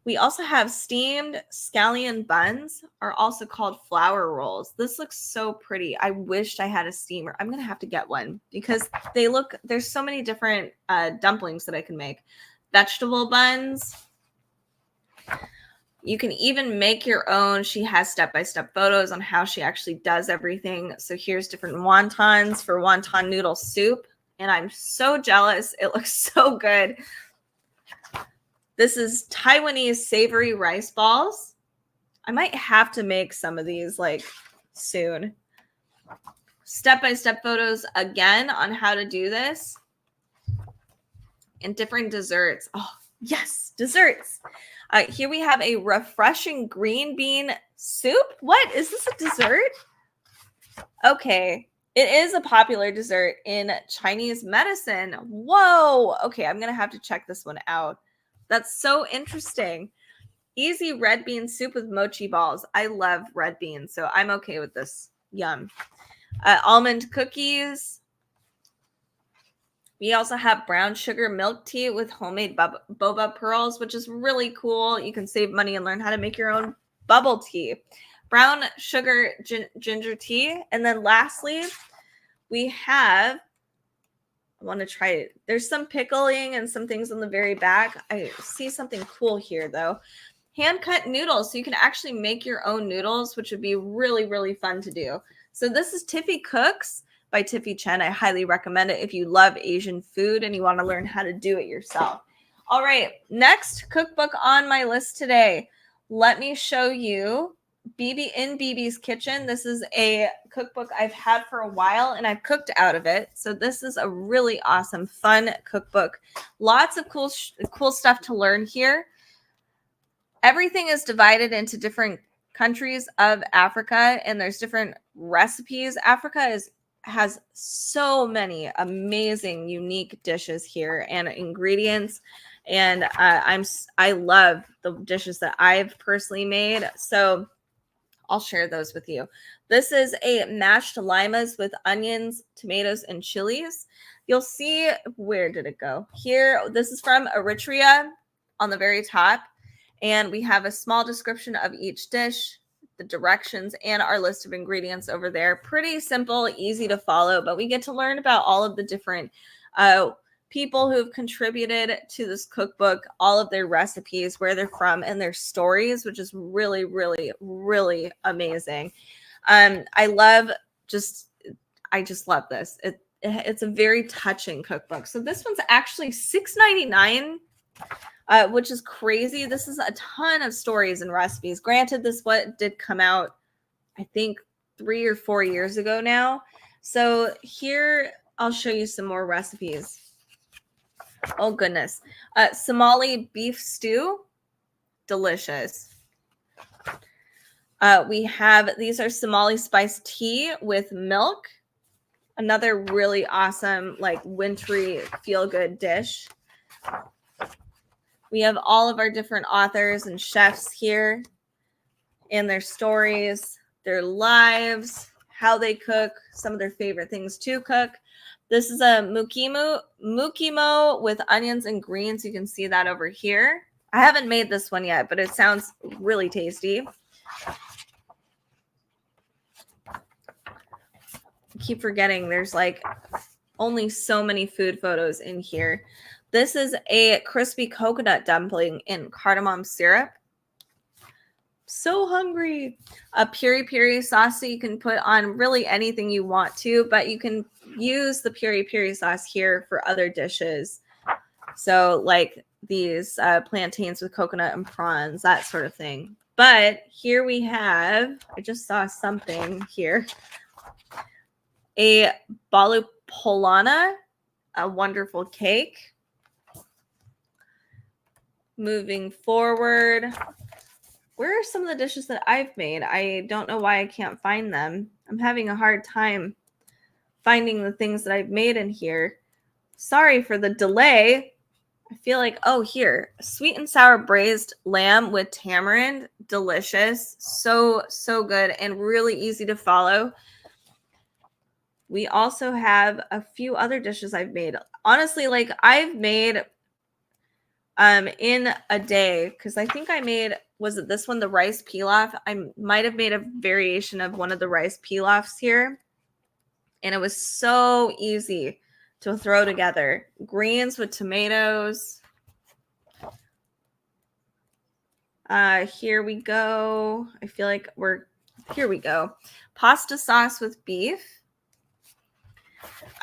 We also have steamed scallion buns, are also called flour rolls. This looks so pretty. I wished I had a steamer. I'm going to have to get one because there's so many different dumplings that I can make. Vegetable buns. You can even make your own. She has step-by-step photos on how she actually does everything. So here's different wontons for wonton noodle soup. And I'm so jealous. It looks so good. This is Taiwanese savory rice balls. I might have to make some of these like soon. Step-by-step photos again on how to do this. and different desserts. Oh, yes, desserts. Here we have a refreshing green bean soup. What? Is this a dessert? Okay. It is a popular dessert in Chinese medicine. Whoa. Okay, I'm going to have to check this one out. That's so interesting. Easy red bean soup with mochi balls. I love red beans, so I'm okay with this. Yum. Almond cookies. We also have brown sugar milk tea with homemade boba pearls, which is really cool. You can save money and learn how to make your own bubble tea. Brown sugar ginger tea. And then lastly, we have, I want to try it. There's some pickling and some things on the very back. I see something cool here though. Hand cut noodles. So you can actually make your own noodles, which would be really, really fun to do. So this is Tiffy Cooks by Tiffy Chen. I highly recommend it if you love Asian food and you want to learn how to do it yourself. All right, next cookbook on my list today. Let me show you BB's Kitchen. This is a cookbook I've had for a while and I've cooked out of it. So this is a really awesome, fun cookbook. Lots of cool stuff to learn here. Everything is divided into different countries of Africa and there's different recipes. Africa has so many amazing, unique dishes here and ingredients. And I love the dishes that I've personally made. So I'll share those with you. This is a mashed limas with onions, tomatoes, and chilies. You'll see, where did it go? Here, this is from Eritrea on the very top. And we have a small description of each dish, the directions, and our list of ingredients over there. Pretty simple, easy to follow, but we get to learn about all of the different people who've contributed to this cookbook, all of their recipes, where they're from, and their stories, which is really, really, really amazing. I just love this. It's a very touching cookbook. So this one's actually $6.99. Which is crazy. This is a ton of stories and recipes. Granted, this did come out, I think, 3 or 4 years ago now. So here, I'll show you some more recipes. Oh, goodness. Somali beef stew. Delicious. These are Somali spiced tea with milk. Another really awesome, like, wintry, feel-good dish. We have all of our different authors and chefs here and their stories, their lives, how they cook, some of their favorite things to cook. This is a mukimo with onions and greens. You can see that over here. I haven't made this one yet, but it sounds really tasty. I keep forgetting there's like only so many food photos in here. This is a crispy coconut dumpling in cardamom syrup. So hungry. A piri-piri sauce, so you can put on really anything you want to, but you can use the piri-piri sauce here for other dishes. So like these plantains with coconut and prawns, that sort of thing. But here we have, I just saw something here, a balu polana, a wonderful cake. Moving forward, where are some of the dishes that I've made? I don't know why I can't find them. I'm having a hard time finding the things that I've made in here. Sorry for the delay. I feel like, oh, here. Sweet and sour braised lamb with tamarind. Delicious. So, so good and really easy to follow. We also have a few other dishes I've made. Honestly, like I've made in a day, because I think I made, was it this one, the rice pilaf? I might have made a variation of one of the rice pilafs here. And it was so easy to throw together. Greens with tomatoes. Here we go. I feel like here we go. Pasta sauce with beef.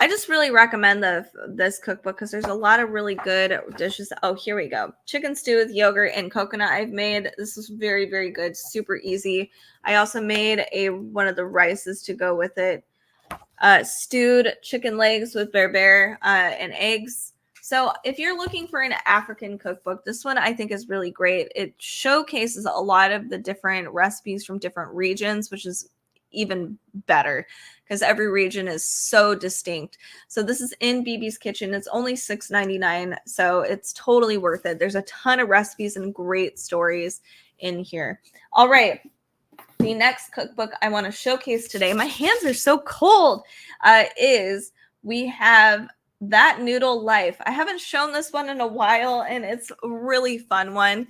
I just really recommend this cookbook because there's a lot of really good dishes. Oh, here we go. Chicken stew with yogurt and coconut I've made. This is very, very good. Super easy. I also made one of the rices to go with it. Stewed chicken legs with berbere and eggs. So if you're looking for an African cookbook, this one I think is really great. It showcases a lot of the different recipes from different regions, which is even better because every region is so distinct. So this is in BB's Kitchen. It's only $6.99, so it's totally worth it. There's a ton of recipes and great stories in here. All right. The next cookbook I want to showcase today, my hands are so cold, is we have That Noodle Life. I haven't shown this one in a while, and it's a really fun one.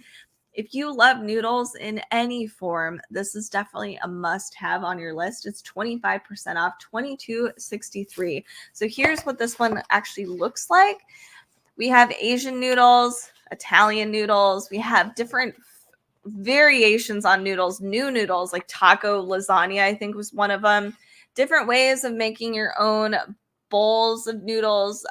If you love noodles in any form, this is definitely a must-have on your list. It's 25% off, $22.63. So here's what this one actually looks like. We have Asian noodles, Italian noodles. We have different variations on noodles, new noodles like taco lasagna, I think was one of them. Different ways of making your own bowls of noodles.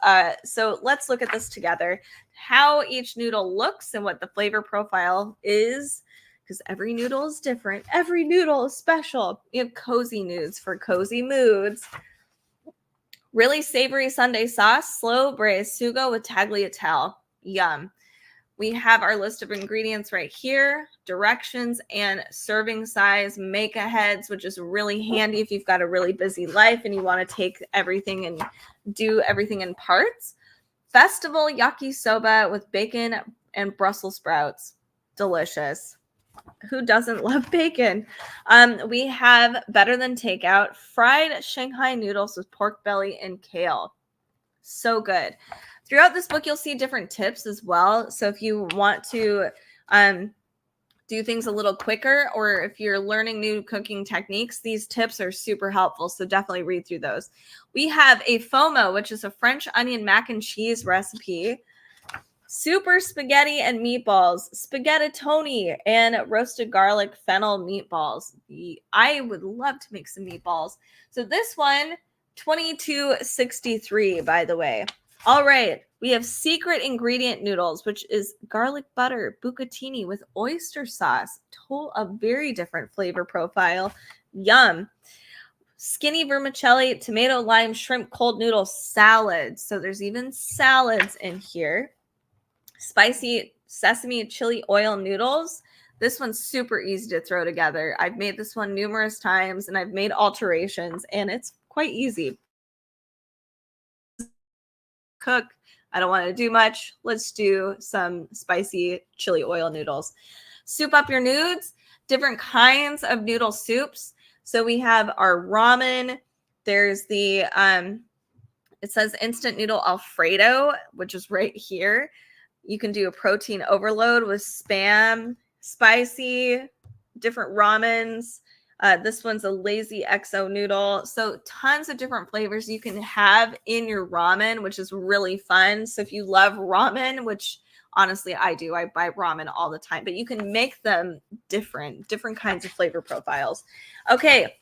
So let's look at this together. How each noodle looks and what the flavor profile is, because every noodle is different. Every noodle is special. We have cozy nudes for cozy moods. Really savory Sunday sauce, slow braised sugo with tagliatelle. Yum. We have our list of ingredients right here, directions and serving size, make aheads, which is really handy if you've got a really busy life and you want to take everything and do everything in parts. Festival yakisoba with bacon and Brussels sprouts. Delicious. Who doesn't love bacon? We have Better Than Takeout, fried Shanghai noodles with pork belly and kale. So good. Throughout this book, you'll see different tips as well. So if you want to do things a little quicker, or if you're learning new cooking techniques, these tips are super helpful. So definitely read through those. We have a FOMO, which is a French onion mac and cheese recipe. Super spaghetti and meatballs, spaghetti and roasted garlic fennel meatballs. I would love to make some meatballs. So this one, $22.63, by the way. All right, we have secret ingredient noodles, which is garlic butter bucatini with oyster sauce. A very different flavor profile. Yum. Skinny vermicelli, tomato, lime, shrimp, cold noodle salad. So there's even salads in here. Spicy sesame chili oil noodles. This one's super easy to throw together. I've made this one numerous times and I've made alterations and it's quite easy. Cook. I don't want to do much. Let's do some spicy chili oil noodles. Soup up your nudes. Different kinds of noodle soups. So we have our ramen. There's the, it says instant noodle Alfredo, which is right here. You can do a protein overload with Spam, spicy, different ramens. This one's a lazy XO noodle. So tons of different flavors you can have in your ramen, which is really fun. So if you love ramen, which honestly I do, I buy ramen all the time, but you can make them different kinds of flavor profiles. Okay,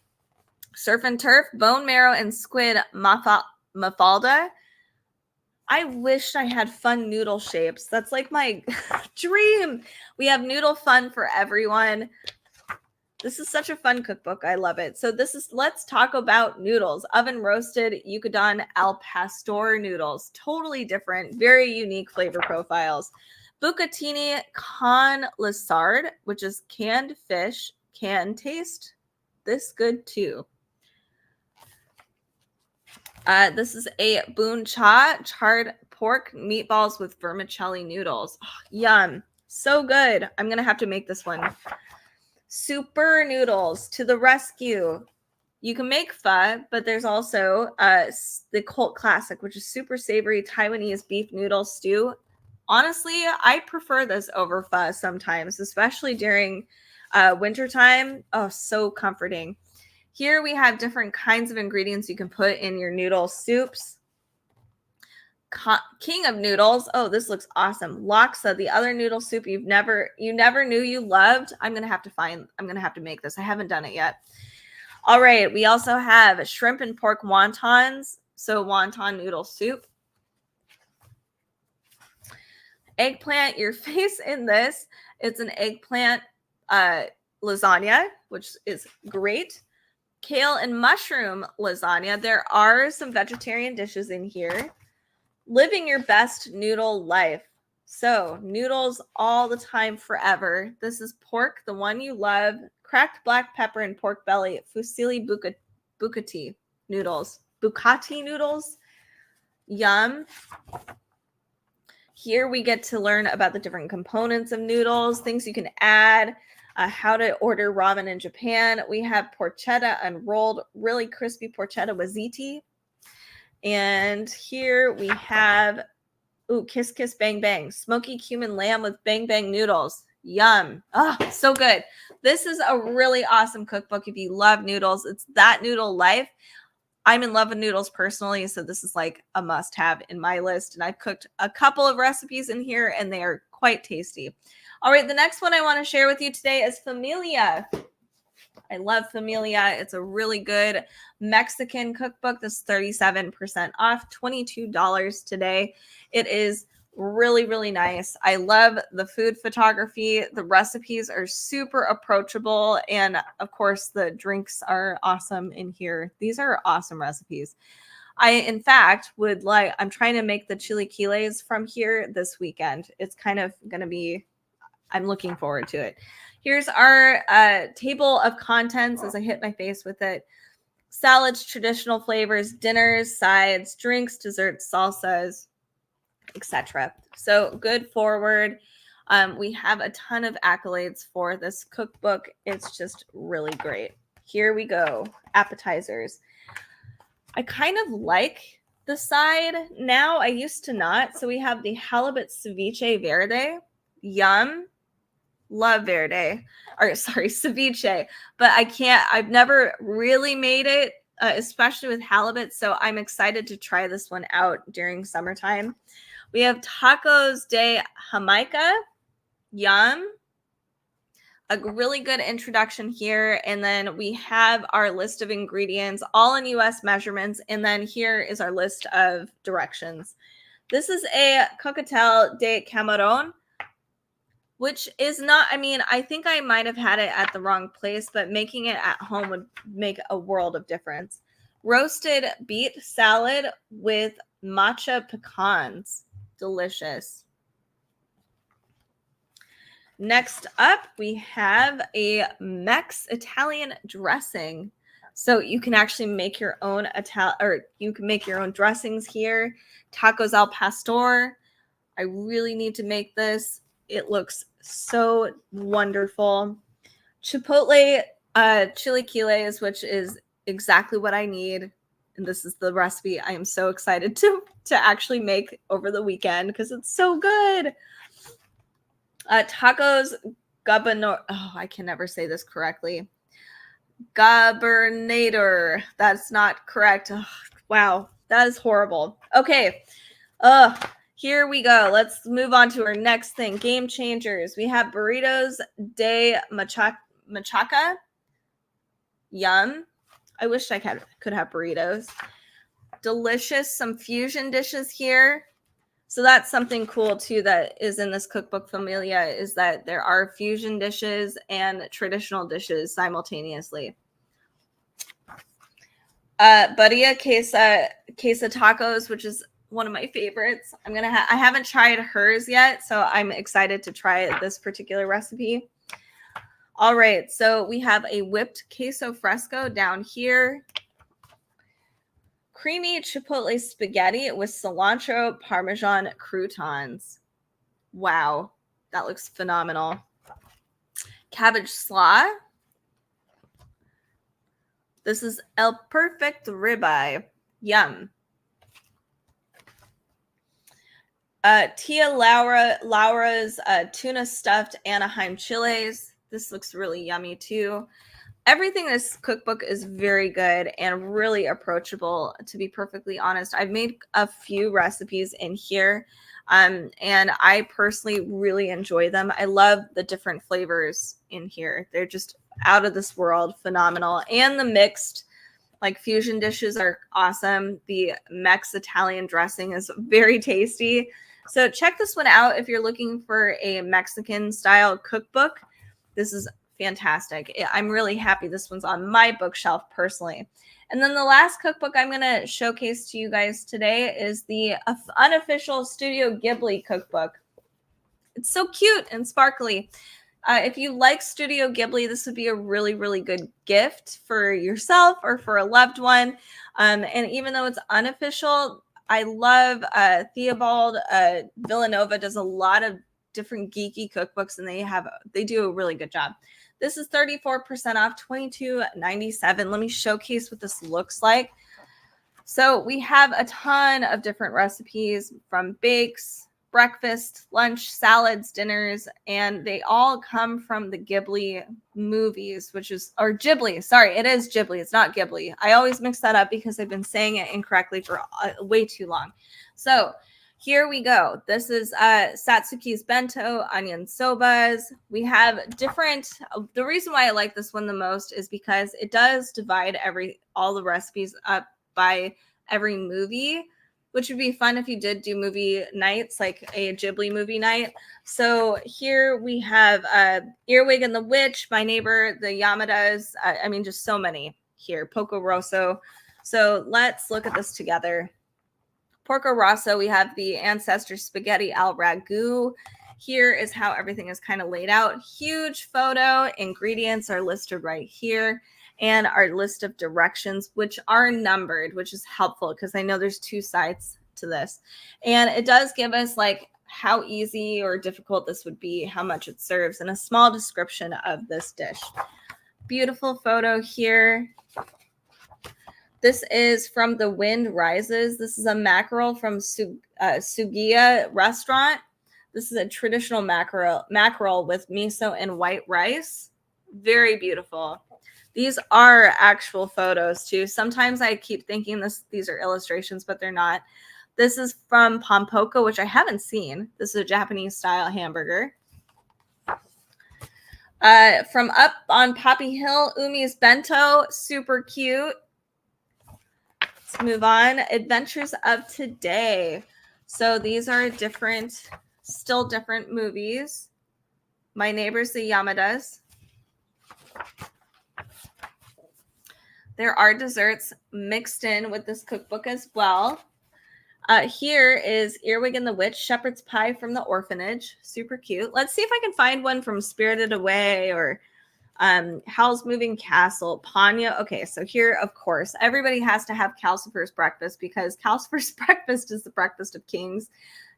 surf and turf, bone marrow and squid mafalda. I wish I had fun noodle shapes. That's like my dream. We have noodle fun for everyone. This is such a fun cookbook. I love it. So this is Let's Talk About Noodles. Oven roasted Yucatan al pastor noodles. Totally different, very unique flavor profiles. Bucatini con lissard, which is canned fish, can taste this good too. This is a bun cha, charred pork meatballs with vermicelli noodles. Oh, yum. So good. I'm going to have to make this one. Super noodles to the rescue. You can make pho, but there's also the cult classic, which is super savory Taiwanese beef noodle stew. Honestly, I prefer this over pho sometimes, especially during wintertime. Oh, so comforting. Here we have different kinds of ingredients you can put in your noodle soups. King of noodles. Oh, this looks awesome. Laksa, the other noodle soup you never knew you loved. I'm going to have to make this. I haven't done it yet. All right. We also have shrimp and pork wontons. So wonton noodle soup. Eggplant, your face in this. It's an eggplant lasagna, which is great. Kale and mushroom lasagna. There are some vegetarian dishes in here. Living your best noodle life. So, noodles all the time, forever. This is pork, the one you love, cracked black pepper and pork belly, fusilli bucati noodles. Bucati noodles. Yum. Here we get to learn about the different components of noodles, things you can add, how to order ramen in Japan. We have porchetta unrolled, really crispy porchetta with ziti. And here we have, Kiss Kiss Bang Bang, smoky cumin lamb with bang bang noodles. Yum. Oh, so good. This is a really awesome cookbook if you love noodles. It's that noodle life. I'm in love with noodles personally, so this is like a must-have in my list. And I've cooked a couple of recipes in here, and they are quite tasty. All right, the next one I want to share with you today is Familia. I love Familia. It's a really good Mexican cookbook. This is 37% off, $22 today. It is really, really nice. I love the food photography. The recipes are super approachable. And of course, the drinks are awesome in here. These are awesome recipes. I, in fact, I'm trying to make the chilaquiles from here this weekend. It's kind of going to be, I'm looking forward to it. Here's our table of contents as I hit my face with it. Salads, traditional flavors, dinners, sides, drinks, desserts, salsas, etc. So good forward. We have a ton of accolades for this cookbook. It's just really great. Here we go. Appetizers. I kind of like the side now. I used to not. So we have the halibut ceviche verde. Yum. Love verde, or sorry, ceviche, but I've never really made it, especially with halibut. So I'm excited to try this one out during summertime. We have tacos de Jamaica. Yum. A really good introduction here. And then we have our list of ingredients, all in US measurements. And then here is our list of directions. This is a cocktail de camarón, which is not, I think I might have had it at the wrong place, but making it at home would make a world of difference. Roasted beet salad with matcha pecans. Delicious. Next up, we have a Mex Italian dressing. So you can actually make your own you can make your own dressings here. Tacos al pastor. I really need to make this. It looks so wonderful. Chipotle chilaquiles, which is exactly what I need. And this is the recipe I am so excited to actually make over the weekend because it's so good. Tacos gobernador. Oh, I can never say this correctly. Gobernador. That's not correct. Oh, wow, that is horrible. Okay. Here we go. Let's move on to our next thing. Game changers. We have burritos de machaca. Yum. I wish I could have burritos. Delicious. Some fusion dishes here. So that's something cool too that is in this cookbook, Familia, is that there are fusion dishes and traditional dishes simultaneously. Buddia queso tacos, which is one of my favorites. I haven't tried hers yet, so I'm excited to try this particular recipe. All right, so we have a whipped queso fresco down here. Creamy chipotle spaghetti with cilantro parmesan croutons. Wow, that looks phenomenal. Cabbage slaw. This is El Perfect ribeye. Yum. Tia Laura's tuna stuffed Anaheim chiles. This looks really yummy too. Everything in this cookbook is very good and really approachable, to be perfectly honest. I've made a few recipes in here, and I personally really enjoy them. I love the different flavors in here. They're just out of this world, phenomenal. And the mixed, like, fusion dishes are awesome. The Mex Italian dressing is very tasty. So check this one out if you're looking for a Mexican style cookbook. This is fantastic. I'm really happy this one's on my bookshelf personally. And then the last cookbook I'm going to showcase to you guys today is the unofficial Studio Ghibli cookbook. It's so cute and sparkly. If you like Studio Ghibli, this would be a really, really good gift for yourself or for a loved one. And even though it's unofficial, I love Theobald Villanova does a lot of different geeky cookbooks, and they do a really good job. This is 34% off, $22.97. Let me showcase what this looks like. So we have a ton of different recipes from bakes, breakfast, lunch, salads, dinners, and they all come from the Ghibli movies, or Ghibli. Sorry, it is Ghibli. It's not Ghibli. I always mix that up because I've been saying it incorrectly for way too long. So here we go. This is Satsuki's Bento, onion sobas. We have different, the reason why I like this one the most is because it does divide all the recipes up by every movie, which would be fun if you did do movie nights, like a Ghibli movie night. So here we have Earwig and the Witch, My Neighbor, the Yamadas. Just so many here. Poco Rosso. So let's look at this together. Porco Rosso, we have the Ancestor Spaghetti al Ragu. Here is how everything is kind of laid out. Huge photo. Ingredients are listed right here. And our list of directions, which are numbered, which is helpful because I know there's two sides to this. And it does give us like how easy or difficult this would be, how much it serves, and a small description of this dish. Beautiful photo here. This is from The Wind Rises. This is a mackerel from Sugiya restaurant. This is a traditional mackerel with miso and white rice. Very beautiful. These are actual photos too. Sometimes I keep thinking these are illustrations, but they're not. This is from Pompoko, which I haven't seen. This is a Japanese style hamburger. From up on Poppy Hill, Umi's Bento, super cute. Let's move on. Adventures of Today. So these are still different movies. My Neighbors, the Yamadas. There are desserts mixed in with this cookbook as well. Here is Earwig and the Witch, Shepherd's Pie from the Orphanage. Super cute. Let's see if I can find one from Spirited Away or Howl's Moving Castle, Ponyo. Okay, so here, of course, everybody has to have Calcifer's breakfast because Calcifer's breakfast is the breakfast of kings.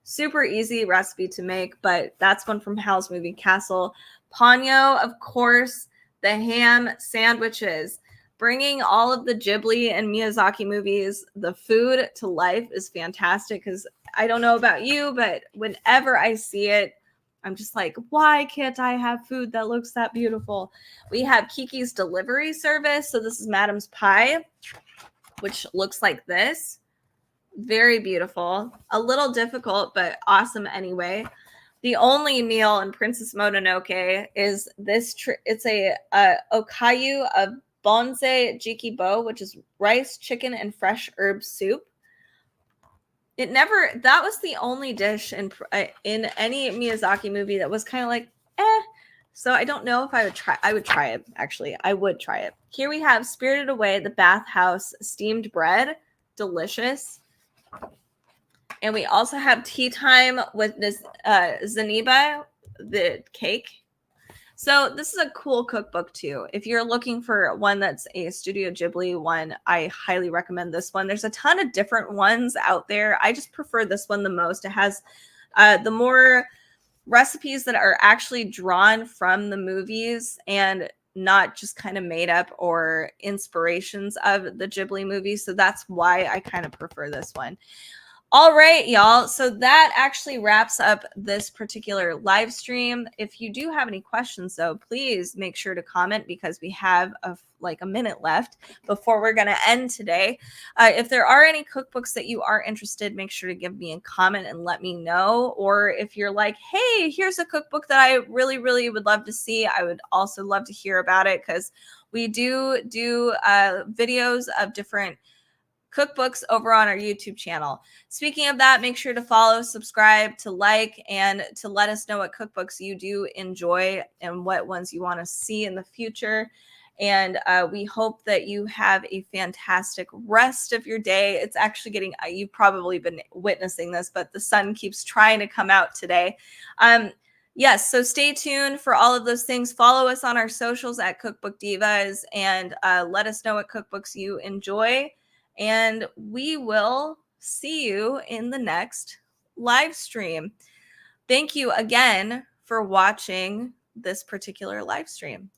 Super easy recipe to make, but that's one from Howl's Moving Castle. Ponyo, of course, the ham sandwiches. Bringing all of the Ghibli and Miyazaki movies, the food to life is fantastic because I don't know about you, but whenever I see it, I'm just like, why can't I have food that looks that beautiful? We have Kiki's Delivery Service. So this is Madam's Pie, which looks like this. Very beautiful. A little difficult, but awesome anyway. The only meal in Princess Mononoke is this. It's a okayu of Bonsai Jikibo, which is rice, chicken, and fresh herb soup. That was the only dish in any Miyazaki movie that was kind of like, eh. So I don't know if I would try. I would try it, actually. I would try it. Here we have Spirited Away, the Bathhouse steamed bread. Delicious. And we also have Tea Time with this Zaniba, the cake. So this is a cool cookbook too. If you're looking for one that's a Studio Ghibli one, I highly recommend this one. There's a ton of different ones out there. I just prefer this one the most. It has the more recipes that are actually drawn from the movies and not just kind of made up or inspirations of the Ghibli movies. So that's why I kind of prefer this one. All right, y'all. So that actually wraps up this particular live stream. If you do have any questions, though, please make sure to comment because we have a minute left before we're going to end today. If there are any cookbooks that you are interested, make sure to give me a comment and let me know. Or if you're like, hey, here's a cookbook that I really, really would love to see, I would also love to hear about it because we do videos of different cookbooks over on our YouTube channel. Speaking of that, make sure to follow, subscribe, to like, and to let us know what cookbooks you do enjoy and what ones you want to see in the future. And we hope that you have a fantastic rest of your day. It's actually getting, you've probably been witnessing this, but the sun keeps trying to come out today. Yes, so stay tuned for all of those things. Follow us on our socials at Cookbook Divas, and let us know what cookbooks you enjoy. And we will see you in the next live stream. Thank you again for watching this particular live stream.